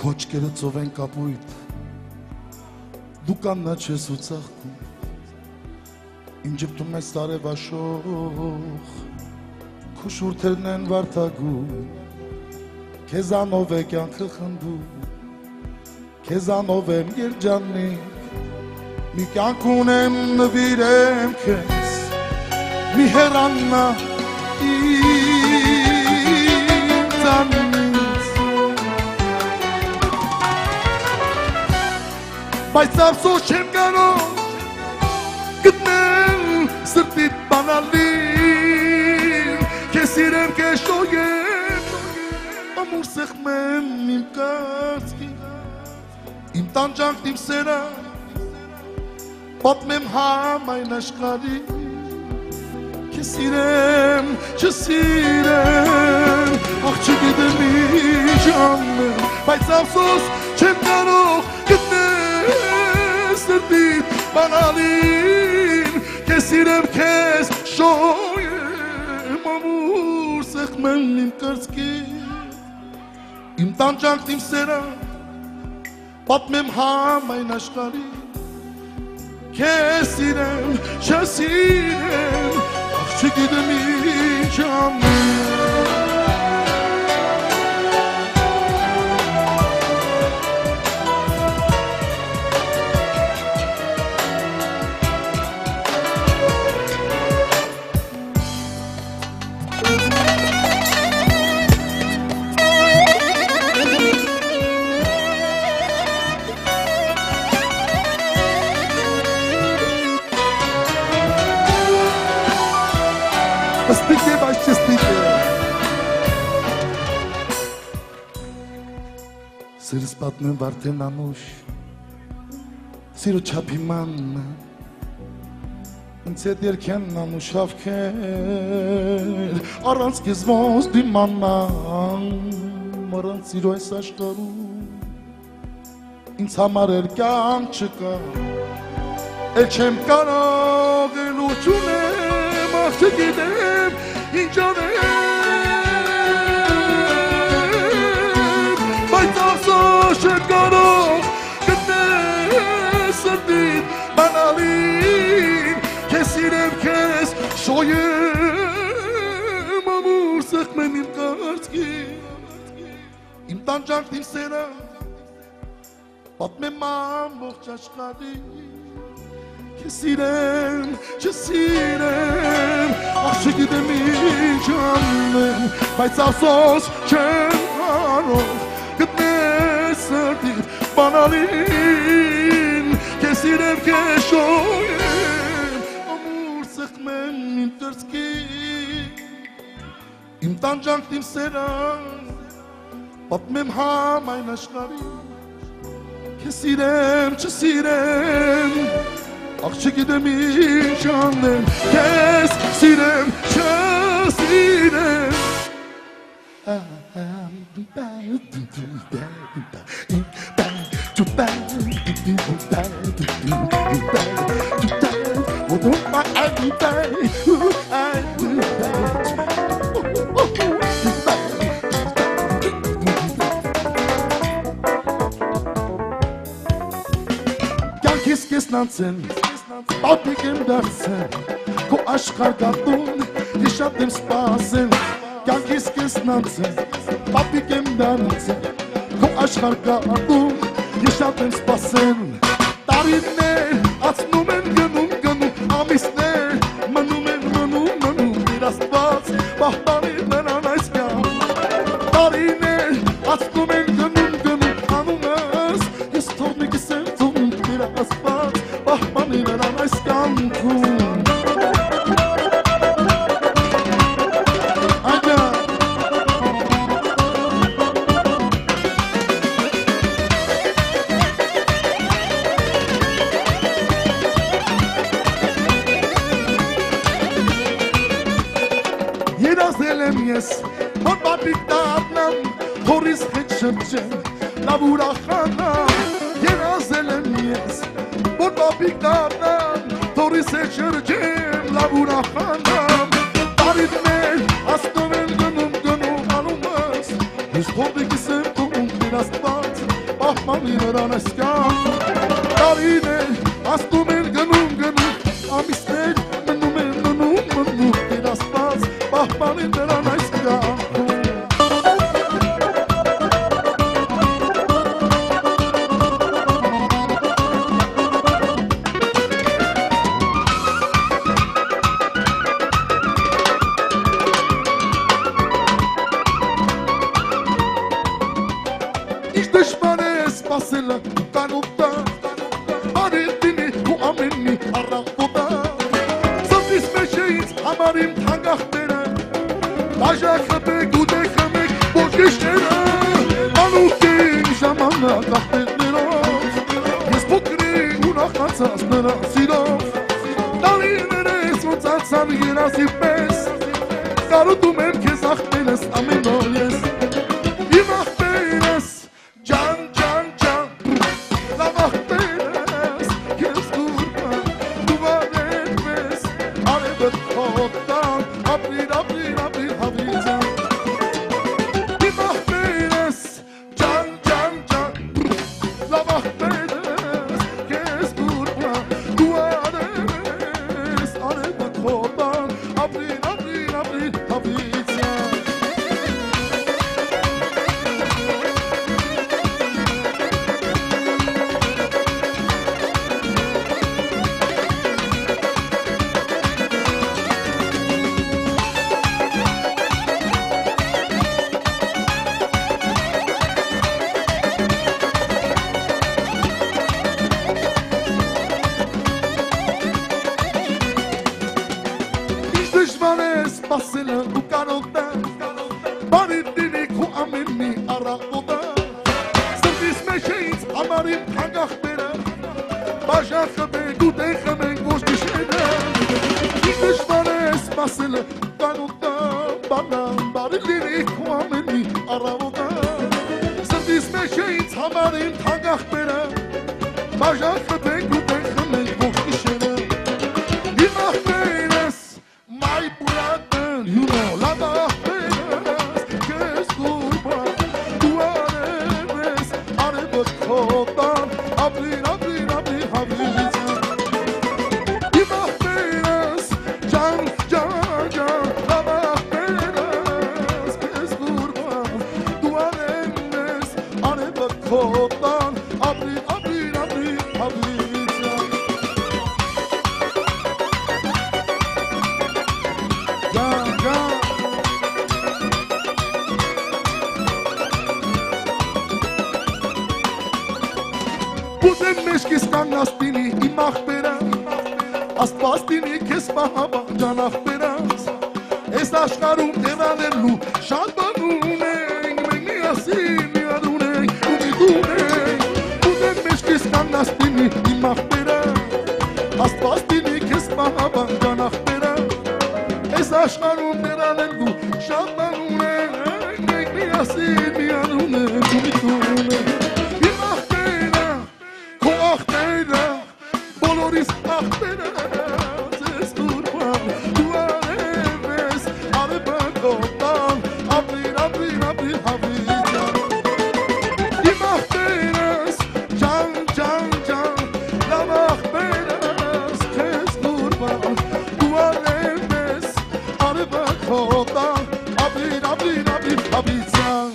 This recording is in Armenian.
Քոչկերը ծով են կապույտ Դու կաննա չես ու ծաղկում Իմ ջպտում ես արևաշող Քո շուրթերն են վարդագում Քեզանով է կյանքը խնդում Քեզանով եմ երջանիկ Մի կյանք ունեմ նվիրեմ քեզ Մի հեռանա ինձանից Բայց ափսոս չեմ կարող գտնել սրտիդ բանալին Քեզ սիրեմ, քեզ շոյեմ ամուր սեղմեմ իմ կացքի Իմ տանջանքն իմ սերը պատմեմ համայն աշխարհի Քեզ սիրեմ, չսիրեմ ախ չգիտեմ ինչ անեմ Բայց ափսոս չեմ կարող գտնել սրտիդ բանալին Քեզ սիրեմ, քեզ շոյեմ ամուր սեղմեմ իմ կրծքի Իմ տանջանքն իմ սերը պատմեմ համայն աշխարհի Քեզ սիրեմ, չսիրեմ ախ չգիտեմ ինչ անեմ Ստիգե, բայց չստիգե Սիրս պատմեմ վարդեն անուշ Սիրո չապիմանն Ինձ հետ երկեն անուշ հավքեր Առանց կեզ ոնց դիմանան Առանց սիրո այս աշխարհում Ինձ համար էլ կյանք չկա Էլ չեմ կարող էլ ուղ չունեմ Ախ չգիտեմ ինչ անեմ Բայց ափսոս չեմ կարող գտնել սրտիդ բանալին Քեզ սիրեմ, քեզ շոյեմ ամուր սեղմեմ իմ կրծքի Իմ տանջանքն իմ սերը պատմեմ ամբողջ աշխարհի Քեզ սիրեմ, չսիրեմ ախ չգիտեմ ինչ անեմ Բայց ափսոս չեմ կարող գտնել սրտիդ բանալին Քեզ սիրեմ, քեզ շոյեմ ամուր սեղմեմ իմ կրծքի Իմ տանջանքն իմ սերը պատմեմ համայն աշխարհի Քեզ սիրեմ, չսիրեմ ախ չգիտեմ ինչ անեմ Քեզ սիրեմ, չսիրեմ Կյանքիս կեսնանցեն Պապիկ եմ դարձել, քո աշխարհ գատուն, ես շատ եմ սպասել, կյանքիս կեսնանցել, պապիկ եմ դարձել, քո աշխարհ գատուն, ես շատ եմ սպասել, տարիներ անցնում են գնում, ամիսներ մնում են, իր Աստված պահպանի նրան այս կյանք, տարիներ անցնում են գնում, անունս, ես թողնիկս եմ թողնում, իր Աստված պահպանի նրան այս կյանքում Երազել եմ ես, որ պապիկ դառնամ, հորիս հետ շրջեմ, լավ ուրախանամ Երազել եմ ես, որ պապիկ դառնամ, հորիս հետ շրջեմ, լավ ուրախանամ Տարիներ ասնում են գնում անումս, ես հորդիկիս եմ թողում իր Աստված Բաբի նրան ես կյան Տարիներ աստում են գնում Ամիսներ մնում Տեր աստված պահպանի նրան այս կյան Դժվար է սպասելը կանուտա Բարիլտինի ու ամենի առավոտա Սրտիս մեջ է ինձ համար իմ թանգախները Բաժակը բեք ու դեքը մեկ ոչ գիշերը Անուք էին ժամանակ աղբերներով Ես փոքրի ու նախացած նրա սիրով Տալիներ ես ոնցացան երազի պես Կարոտում եմ քեզ աղբերս ամեն օր ես Իմ աղբերս Դժվար է սպասելը ու կարոտա Բարիլտինի ու ամենի առավոտա Սրտիս մեջ է ինձ համար իմ թանգախները Բաժակը բեք ու դեքը մենք ոչ գիշերը Դժվար է սպասելը ու կարոտա Բարիլտինի ու ամենի առավոտա Սրտիս մեջ է ինձ համար իմ թանգախները Բաժակը բեք ու դեքը մենք ոչ գիշերը Իմ աղբերս My brother, you know, la bafenas, que es culpa, tu areves, arebot kotan, abrin, havilizan. Y bafenas, can, la bafenas, que es culpa, tu areves, arebot kotan, abrin, havilizan. Բուզեմ մեջքիս կանգնած տինի իմ աղբերս Աստված տինի քեզ պահապան ջան աղբերս Այս աշխարհում տեղանելու շատ բան ունենք Մենք միասին միան ունենք ու գիտում ենք Բուզեմ մեջքիս կանգնած տինի իմ աղբերս Աստված տինի քեզ պահապան ջան աղբերս Այս աշխարհում տեղանելու շատ բան ունենք Մենք միասին միան ունենք ու գիտում ենք Բոլորիս աղբերս ես կուրպան Դու արևես արևը կոտան Ապրին հավիցան Իմ աղբերս ջան Լավ աղբերս քեզ կուրպան Դու արևես արևը կոտան Ապրին հավիցան